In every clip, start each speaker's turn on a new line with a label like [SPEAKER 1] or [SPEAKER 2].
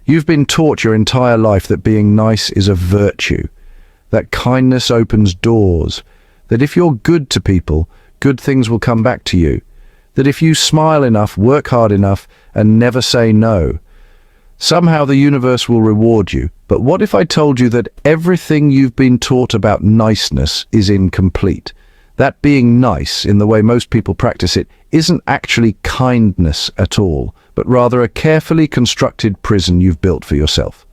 [SPEAKER 1] You've been taught your entire life that being nice is a virtue, that kindness opens doors, that if you're good to people, good things will come back to you, that if you smile enough, work hard enough, and never say no, somehow the universe will reward you. But what if I told you that everything you've been taught about niceness is incomplete? That being nice, in the way most people practice it, isn't actually kindness at all, but rather a carefully constructed prison you've built for yourself.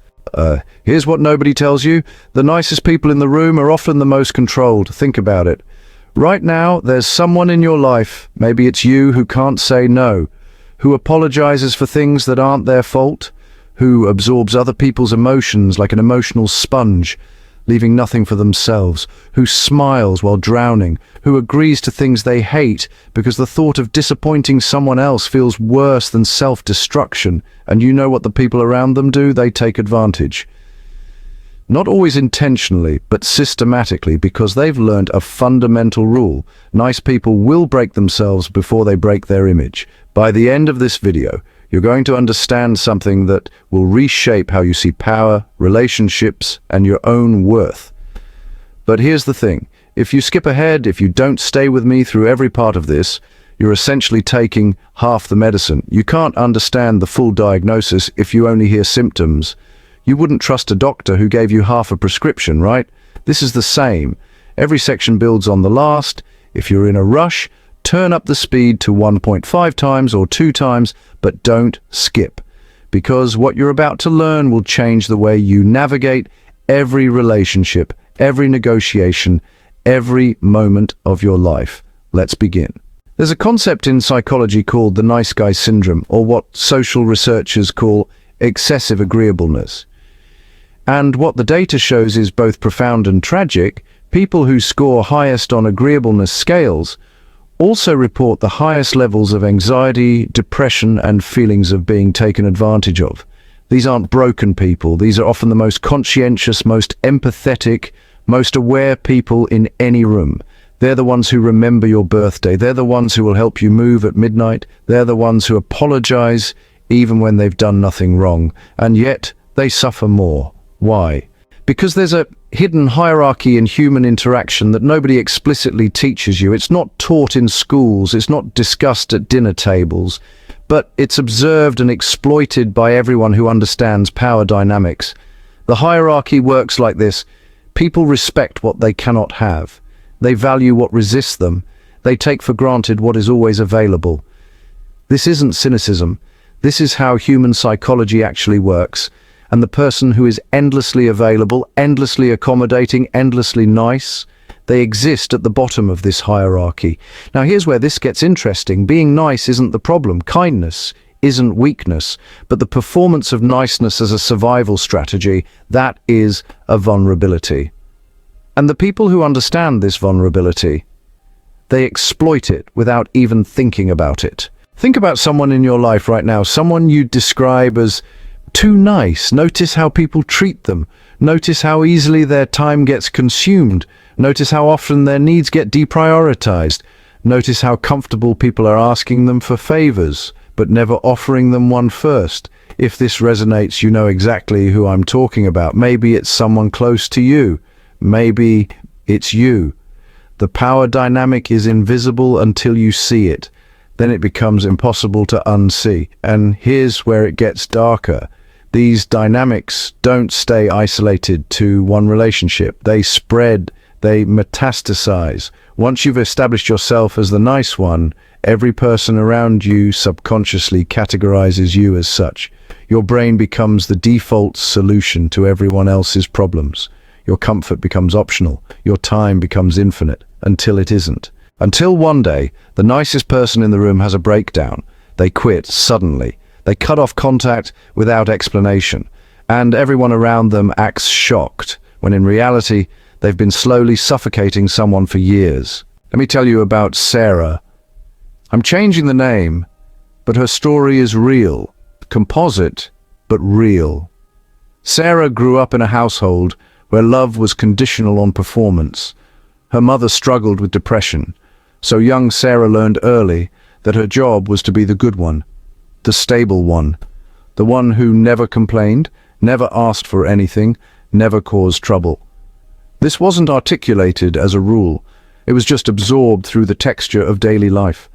[SPEAKER 1] Here's what nobody tells you. The nicest people in the room are often the most controlled. Think about it. Right now, there's someone in your life, maybe it's you, who can't say no, who apologizes for things that aren't their fault, who absorbs other people's emotions like an emotional sponge, leaving nothing for themselves, who smiles while drowning, who agrees to things they hate because the thought of disappointing someone else feels worse than self-destruction. And you know what the people around them do? They take advantage. Not always intentionally, but systematically, because they've learned a fundamental rule. Nice people will break themselves before they break their image. By the end of this video, you're going to understand something that will reshape how you see power, relationships, and your own worth. But here's the thing. If you skip ahead, if you don't stay with me through every part of this, you're essentially taking half the medicine. You can't understand the full diagnosis if you only hear symptoms. You wouldn't trust a doctor who gave you half a prescription, right? This is the same. Every section builds on the last. If you're in a rush, turn up the speed to 1.5 times or 2 times, but don't skip, because what you're about to learn will change the way you navigate every relationship, every negotiation, every moment of your life. Let's begin. There's a concept in psychology called the nice guy syndrome, or what social researchers call excessive agreeableness. And what the data shows is both profound and tragic. People who score highest on agreeableness scales also report the highest levels of anxiety, depression, and feelings of being taken advantage of. These aren't broken people. These are often the most conscientious, most empathetic, most aware people in any room. They're the ones who remember your birthday. They're the ones who will help you move at midnight. They're the ones who apologize even when they've done nothing wrong. And yet, they suffer more. Why? Because there's a hidden hierarchy in human interaction that nobody explicitly teaches you. It's not taught in schools, it's not discussed at dinner tables, but it's observed and exploited by everyone who understands power dynamics. The hierarchy works like this. People respect what they cannot have. They value what resists them. They take for granted what is always available. This isn't cynicism. This is how human psychology actually works. And the person who is endlessly available, endlessly accommodating, endlessly nice, they exist at the bottom of this hierarchy. Now here's where this gets interesting. Being nice isn't the problem. Kindness isn't weakness. But the performance of niceness as a survival strategy, that is a vulnerability. And the people who understand this vulnerability, they exploit it without even thinking about it. Think about someone in your life right now, someone you'd describe as too nice. Notice how people treat them. Notice how easily their time gets consumed. Notice how often their needs get deprioritized. Notice how comfortable people are asking them for favors, but never offering them one first. If this resonates, you know exactly who I'm talking about. Maybe it's someone close to you. Maybe it's you. The power dynamic is invisible until you see it. Then it becomes impossible to unsee. And here's where it gets darker. These dynamics don't stay isolated to one relationship. They spread, they metastasize. Once you've established yourself as the nice one, every person around you subconsciously categorizes you as such. Your brain becomes the default solution to everyone else's problems. Your comfort becomes optional. Your time becomes infinite, until it isn't. Until one day, the nicest person in the room has a breakdown. They quit suddenly. They cut off contact without explanation, and everyone around them acts shocked, when in reality, they've been slowly suffocating someone for years. Let me tell you about Sarah. I'm changing the name, but her story is real. Composite, but real. Sarah grew up in a household where love was conditional on performance. Her mother struggled with depression, so young Sarah learned early that her job was to be the good one, the stable one, the one who never complained, never asked for anything, never caused trouble. This wasn't articulated as a rule. It was just absorbed through the texture of daily life.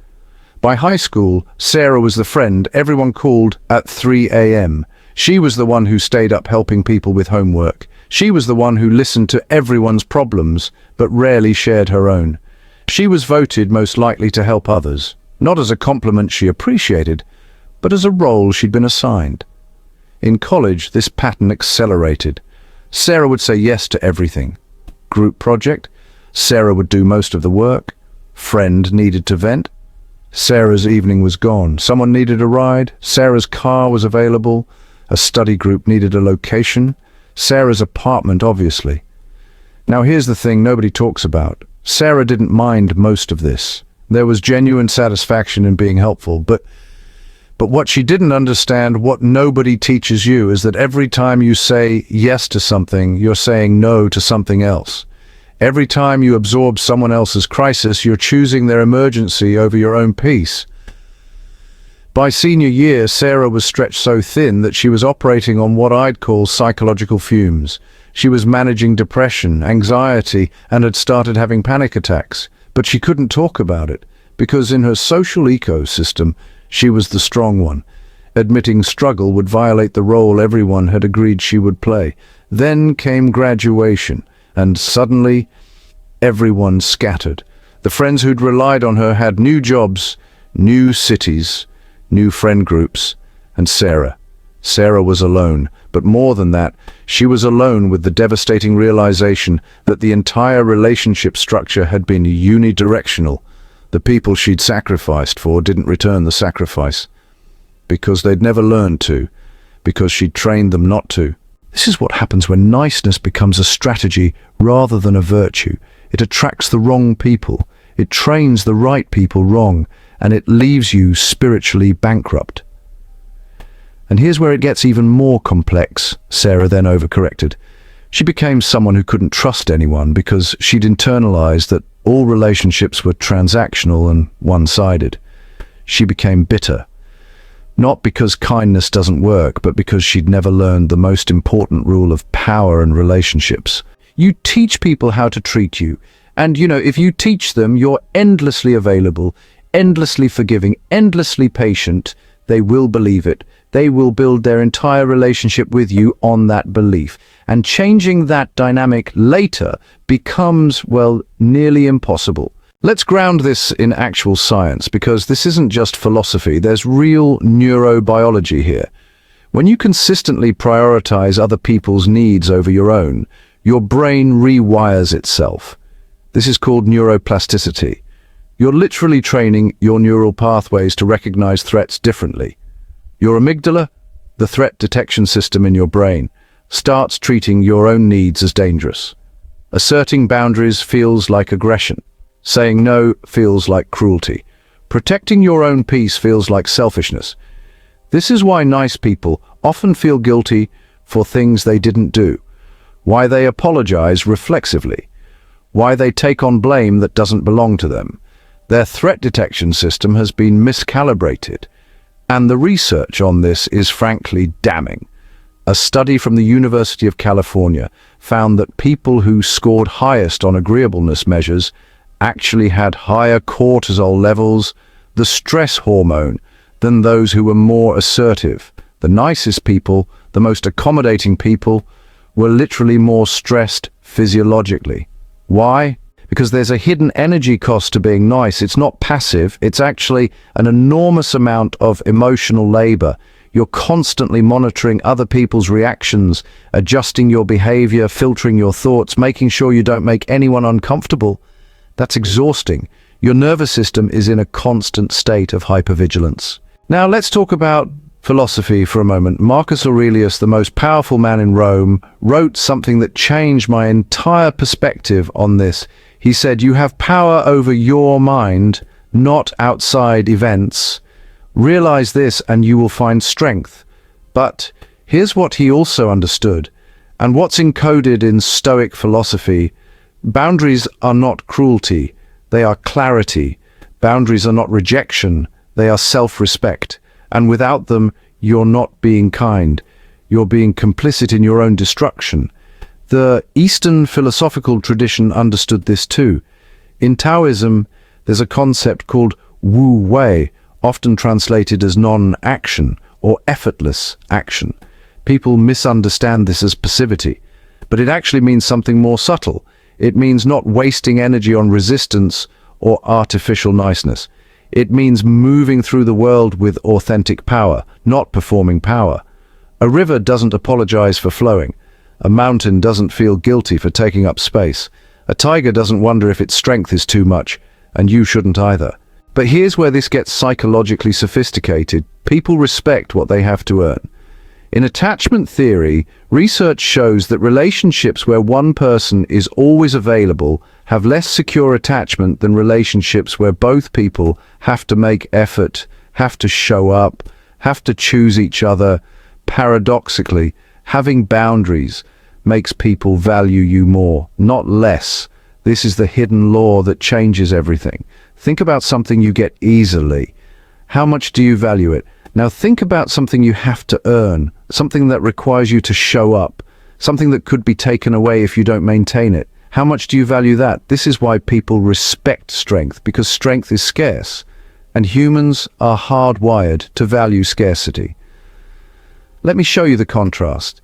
[SPEAKER 1] By high school, Sarah was the friend everyone called at 3 a.m. She was the one who stayed up helping people with homework. She was the one who listened to everyone's problems, but rarely shared her own. She was voted most likely to help others, not as a compliment she appreciated, but as a role she'd been assigned. In college, this pattern accelerated. Sarah would say yes to everything. Group project, Sarah would do most of the work. Friend needed to vent, Sarah's evening was gone. Someone needed a ride, Sarah's car was available. A study group needed a location, Sarah's apartment, obviously. Now here's the thing nobody talks about. Sarah didn't mind most of this. There was genuine satisfaction in being helpful, but what she didn't understand, what nobody teaches you, is that every time you say yes to something, you're saying no to something else. Every time you absorb someone else's crisis, you're choosing their emergency over your own peace. By senior year, Sarah was stretched so thin that she was operating on what I'd call psychological fumes. She was managing depression, anxiety, and had started having panic attacks. But she couldn't talk about it, because in her social ecosystem, she was the strong one. Admitting struggle would violate the role everyone had agreed she would play. Then came graduation, and suddenly, everyone scattered. The friends who'd relied on her had new jobs, new cities, new friend groups, and Sarah. Sarah was alone, but more than that, she was alone with the devastating realization that the entire relationship structure had been unidirectional. The people she'd sacrificed for didn't return the sacrifice, because they'd never learned to, because she'd trained them not to. This is what happens when niceness becomes a strategy rather than a virtue. It attracts the wrong people, it trains the right people wrong, and it leaves you spiritually bankrupt. And here's where it gets even more complex, Sarah then overcorrected. She became someone who couldn't trust anyone because she'd internalized that all relationships were transactional and one-sided. She became bitter. Not because kindness doesn't work, but because she'd never learned the most important rule of power and relationships. You teach people how to treat you. And, if you teach them you're endlessly available, endlessly forgiving, endlessly patient, they will believe it. They will build their entire relationship with you on that belief. And changing that dynamic later becomes, nearly impossible. Let's ground this in actual science, because this isn't just philosophy. There's real neurobiology here. When you consistently prioritize other people's needs over your own, your brain rewires itself. This is called neuroplasticity. You're literally training your neural pathways to recognize threats differently. Your amygdala, the threat detection system in your brain, starts treating your own needs as dangerous. Asserting boundaries feels like aggression. Saying no feels like cruelty. Protecting your own peace feels like selfishness. This is why nice people often feel guilty for things they didn't do, why they apologize reflexively, why they take on blame that doesn't belong to them. Their threat detection system has been miscalibrated, and the research on this is frankly damning. A study from the University of California found that people who scored highest on agreeableness measures actually had higher cortisol levels, the stress hormone, than those who were more assertive. The nicest people, the most accommodating people, were literally more stressed physiologically. Why? Because there's a hidden energy cost to being nice. It's not passive, it's actually an enormous amount of emotional labor. You're constantly monitoring other people's reactions, adjusting your behavior, filtering your thoughts, making sure you don't make anyone uncomfortable. That's exhausting. Your nervous system is in a constant state of hypervigilance. Now let's talk about philosophy for a moment. Marcus Aurelius, the most powerful man in Rome, wrote something that changed my entire perspective on this. He said, "You have power over your mind, not outside events. Realize this and you will find strength." But here's what he also understood, and what's encoded in Stoic philosophy. Boundaries are not cruelty, they are clarity. Boundaries are not rejection, they are self-respect. And without them, you're not being kind. You're being complicit in your own destruction. The Eastern philosophical tradition understood this too. In Taoism, there's a concept called Wu Wei, often translated as non-action or effortless action. People misunderstand this as passivity, but it actually means something more subtle. It means not wasting energy on resistance or artificial niceness. It means moving through the world with authentic power, not performing power. A river doesn't apologize for flowing. A mountain doesn't feel guilty for taking up space. A tiger doesn't wonder if its strength is too much, and you shouldn't either. But here's where this gets psychologically sophisticated. People respect what they have to earn. In attachment theory, research shows that relationships where one person is always available have less secure attachment than relationships where both people have to make effort, have to show up, have to choose each other. Paradoxically, having boundaries makes people value you more, not less. This is the hidden law that changes everything. Think about something you get easily. How much do you value it? Now think about something you have to earn, something that requires you to show up, something that could be taken away if you don't maintain it. How much do you value that? This is why people respect strength, because strength is scarce, and humans are hardwired to value scarcity. Let me show you the contrast,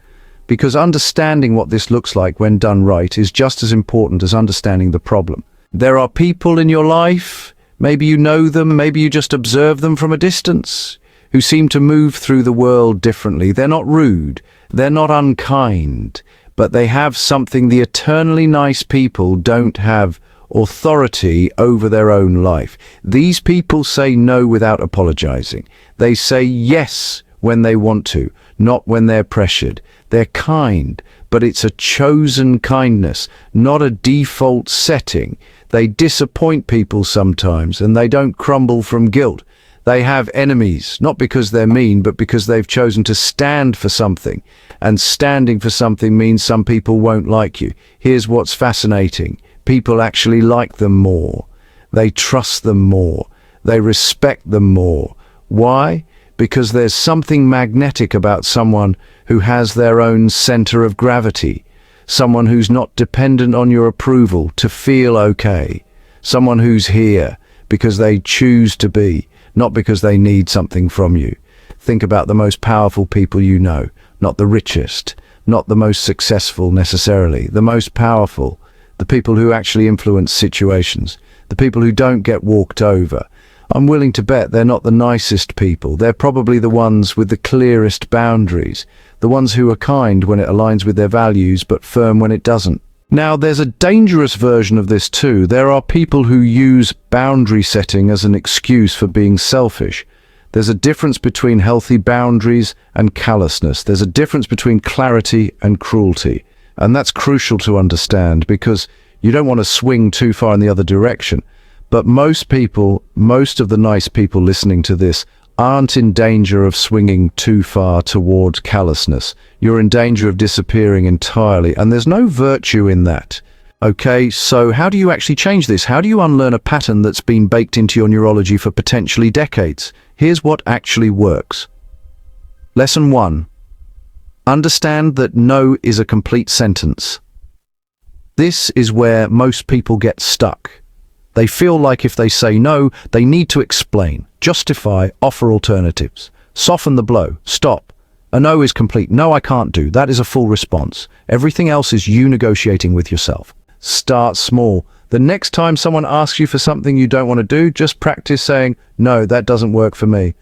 [SPEAKER 1] because understanding what this looks like when done right is just as important as understanding the problem. There are people in your life, maybe you know them, maybe you just observe them from a distance, who seem to move through the world differently. They're not rude, they're not unkind, but they have something the eternally nice people don't have: authority over their own life. These people say no without apologizing. They say yes when they want to, not when they're pressured. They're kind, but it's a chosen kindness, not a default setting. They disappoint people sometimes, and they don't crumble from guilt. They have enemies, not because they're mean, but because they've chosen to stand for something. And standing for something means some people won't like you. Here's what's fascinating. People actually like them more. They trust them more. They respect them more. Why? Because there's something magnetic about someone who has their own center of gravity. Someone who's not dependent on your approval to feel okay. Someone who's here because they choose to be, not because they need something from you. Think about the most powerful people you know, not the richest, not the most successful necessarily, the most powerful, the people who actually influence situations, the people who don't get walked over. I'm willing to bet they're not the nicest people. They're probably the ones with the clearest boundaries, the ones who are kind when it aligns with their values, but firm when it doesn't. Now, there's a dangerous version of this too. There are people who use boundary setting as an excuse for being selfish. There's a difference between healthy boundaries and callousness. There's a difference between clarity and cruelty. And that's crucial to understand, because you don't want to swing too far in the other direction. But most people, most of the nice people listening to this, aren't in danger of swinging too far toward callousness. You're in danger of disappearing entirely, and there's no virtue in that. Okay, so how do you actually change this? How do you unlearn a pattern that's been baked into your neurology for potentially decades? Here's what actually works. Lesson 1. Understand that no is a complete sentence. This is where most people get stuck. They feel like if they say no, they need to explain, justify, offer alternatives. Soften the blow. Stop. A no is complete. No, I can't do. That is a full response. Everything else is you negotiating with yourself. Start small. The next time someone asks you for something you don't want to do, just practice saying, no, that doesn't work for me.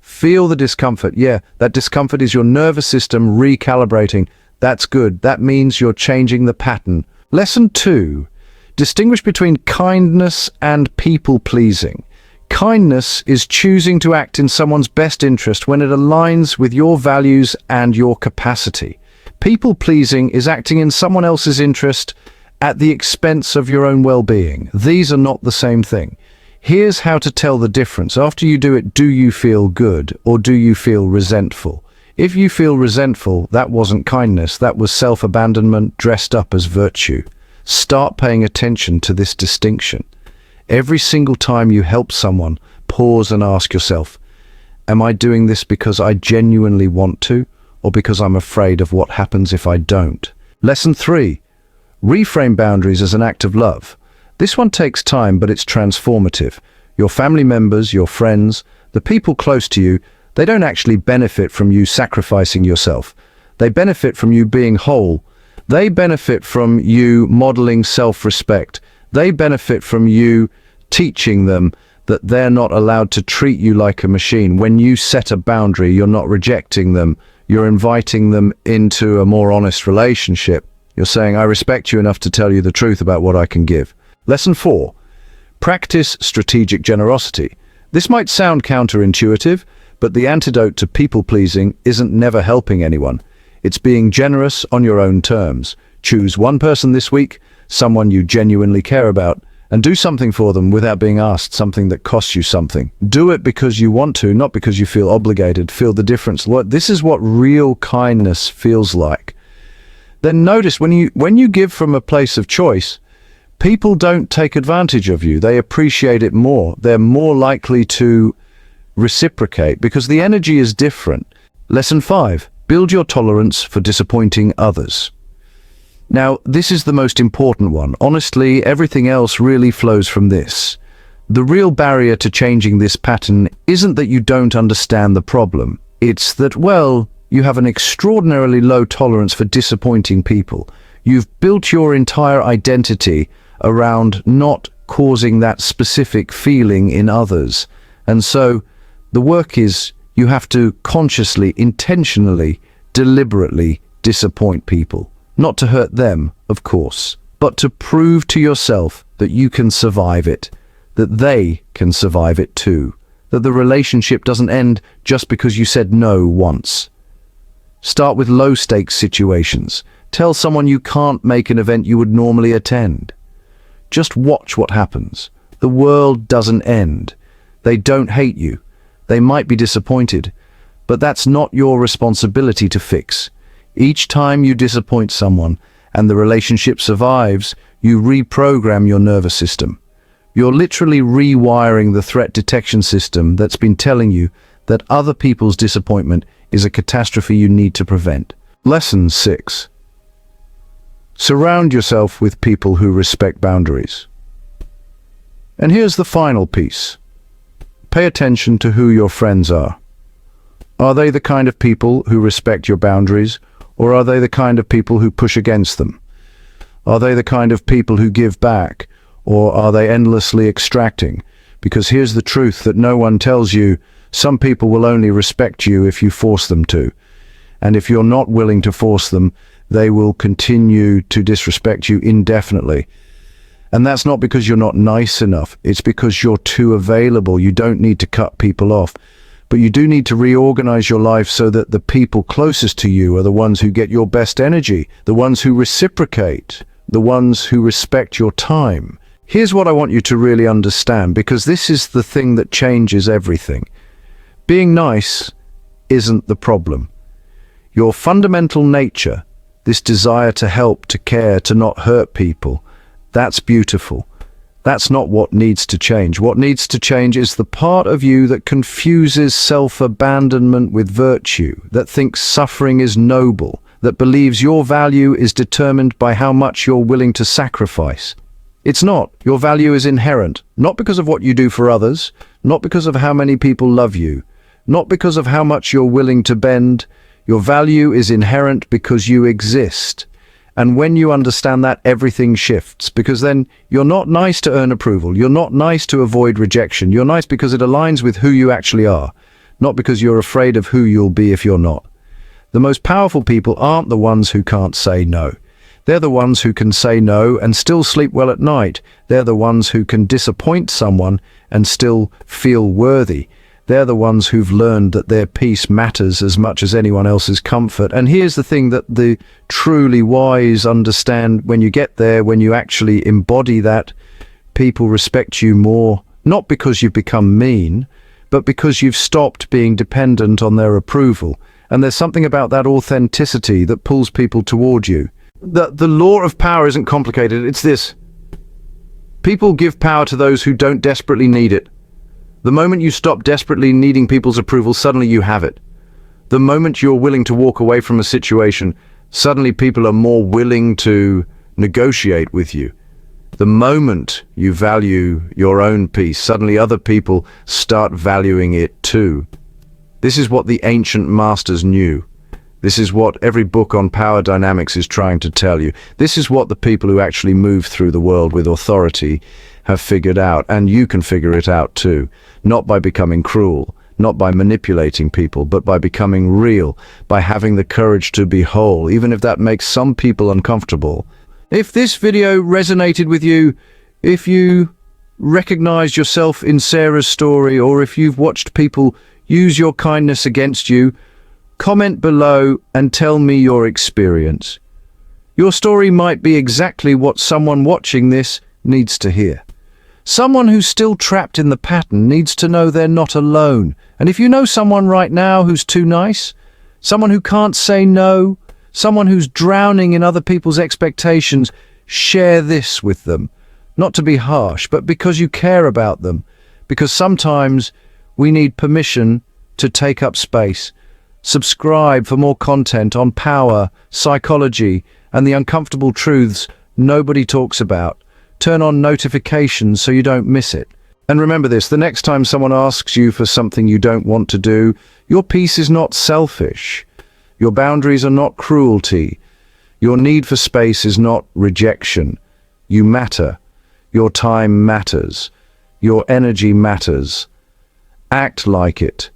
[SPEAKER 1] Feel the discomfort. Yeah, that discomfort is your nervous system recalibrating. That's good. That means you're changing the pattern. Lesson 2. Distinguish between kindness and people-pleasing. Kindness is choosing to act in someone's best interest when it aligns with your values and your capacity. People-pleasing is acting in someone else's interest at the expense of your own well-being. These are not the same thing. Here's how to tell the difference. After you do it, do you feel good or do you feel resentful? If you feel resentful, that wasn't kindness, that was self-abandonment dressed up as virtue. Start paying attention to this distinction. Every single time you help someone, pause and ask yourself, Am I doing this because I genuinely want to, or because I'm afraid of what happens if I don't? Lesson 3. Reframe boundaries as an act of love. This one takes time, but it's transformative. Your family members, your friends, the people close to you, they don't actually benefit from you sacrificing yourself. They benefit from you being whole. They benefit from you modeling self-respect. They benefit from you teaching them that they're not allowed to treat you like a machine. When you set a boundary, you're not rejecting them. You're inviting them into a more honest relationship. You're saying, I respect you enough to tell you the truth about what I can give. Lesson 4. Practice strategic generosity. This might sound counterintuitive, but the antidote to people-pleasing isn't never helping anyone. It's being generous on your own terms. Choose one person this week, someone you genuinely care about, and do something for them without being asked, something that costs you something. Do it because you want to, not because you feel obligated. Feel the difference. This is what real kindness feels like. Then notice when you give from a place of choice, people don't take advantage of you. They appreciate it more. They're more likely to reciprocate because the energy is different. Lesson 5. Build your tolerance for disappointing others. Now, this is the most important one. Honestly, everything else really flows from this. The real barrier to changing this pattern isn't that you don't understand the problem. It's that, well, you have an extraordinarily low tolerance for disappointing people. You've built your entire identity around not causing that specific feeling in others. And so the work is you have to consciously, intentionally, deliberately disappoint people. Not to hurt them, of course, but to prove to yourself that you can survive it, that they can survive it too, that the relationship doesn't end just because you said no once. Start with low-stakes situations. Tell someone you can't make an event you would normally attend. Just watch what happens. The world doesn't end. They don't hate you. They might be disappointed, but that's not your responsibility to fix. Each time you disappoint someone and the relationship survives, you reprogram your nervous system. You're literally rewiring the threat detection system that's been telling you that other people's disappointment is a catastrophe you need to prevent. Lesson 6. Surround yourself with people who respect boundaries. And here's the final piece. Pay attention to who your friends are. Are they the kind of people who respect your boundaries, or are they the kind of people who push against them? Are they the kind of people who give back, or are they endlessly extracting? Because here's the truth that no one tells you: some people will only respect you if you force them to. And if you're not willing to force them, they will continue to disrespect you indefinitely. And that's not because you're not nice enough. It's because you're too available. You don't need to cut people off. But you do need to reorganize your life so that the people closest to you are the ones who get your best energy, the ones who reciprocate, the ones who respect your time. Here's what I want you to really understand, because this is the thing that changes everything. Being nice isn't the problem. Your fundamental nature, this desire to help, to care, to not hurt people, that's beautiful. That's not what needs to change. What needs to change is the part of you that confuses self-abandonment with virtue, that thinks suffering is noble, that believes your value is determined by how much you're willing to sacrifice. It's not. Your value is inherent, not because of what you do for others, not because of how many people love you, not because of how much you're willing to bend. Your value is inherent because you exist. And when you understand that, everything shifts, because then you're not nice to earn approval. You're not nice to avoid rejection. You're nice because it aligns with who you actually are, not because you're afraid of who you'll be if you're not. The most powerful people aren't the ones who can't say no. They're the ones who can say no and still sleep well at night. They're the ones who can disappoint someone and still feel worthy. They're the ones who've learned that their peace matters as much as anyone else's comfort. And here's the thing that the truly wise understand: when you get there, when you actually embody that, people respect you more, not because you've become mean, but because you've stopped being dependent on their approval. And there's something about that authenticity that pulls people toward you. The law of power isn't complicated. It's this: people give power to those who don't desperately need it. The moment you stop desperately needing people's approval, suddenly you have it. The moment you're willing to walk away from a situation, suddenly people are more willing to negotiate with you. The moment you value your own peace, suddenly other people start valuing it too. This is what the ancient masters knew. This is what every book on power dynamics is trying to tell you. This is what the people who actually move through the world with authority have figured out, and you can figure it out too. Not by becoming cruel, not by manipulating people, but by becoming real, by having the courage to be whole, even if that makes some people uncomfortable. If this video resonated with you, if you recognized yourself in Sarah's story, or if you've watched people use your kindness against you, comment below and tell me your experience. Your story might be exactly what someone watching this needs to hear. Someone who's still trapped in the pattern needs to know they're not alone. And if you know someone right now who's too nice, someone who can't say no, someone who's drowning in other people's expectations, share this with them. Not to be harsh, but because you care about them. Because sometimes we need permission to take up space. Subscribe for more content on power, psychology, and the uncomfortable truths nobody talks about. Turn on notifications so you don't miss it. And remember this, the next time someone asks you for something you don't want to do, your peace is not selfish. Your boundaries are not cruelty. Your need for space is not rejection. You matter. Your time matters. Your energy matters. Act like it.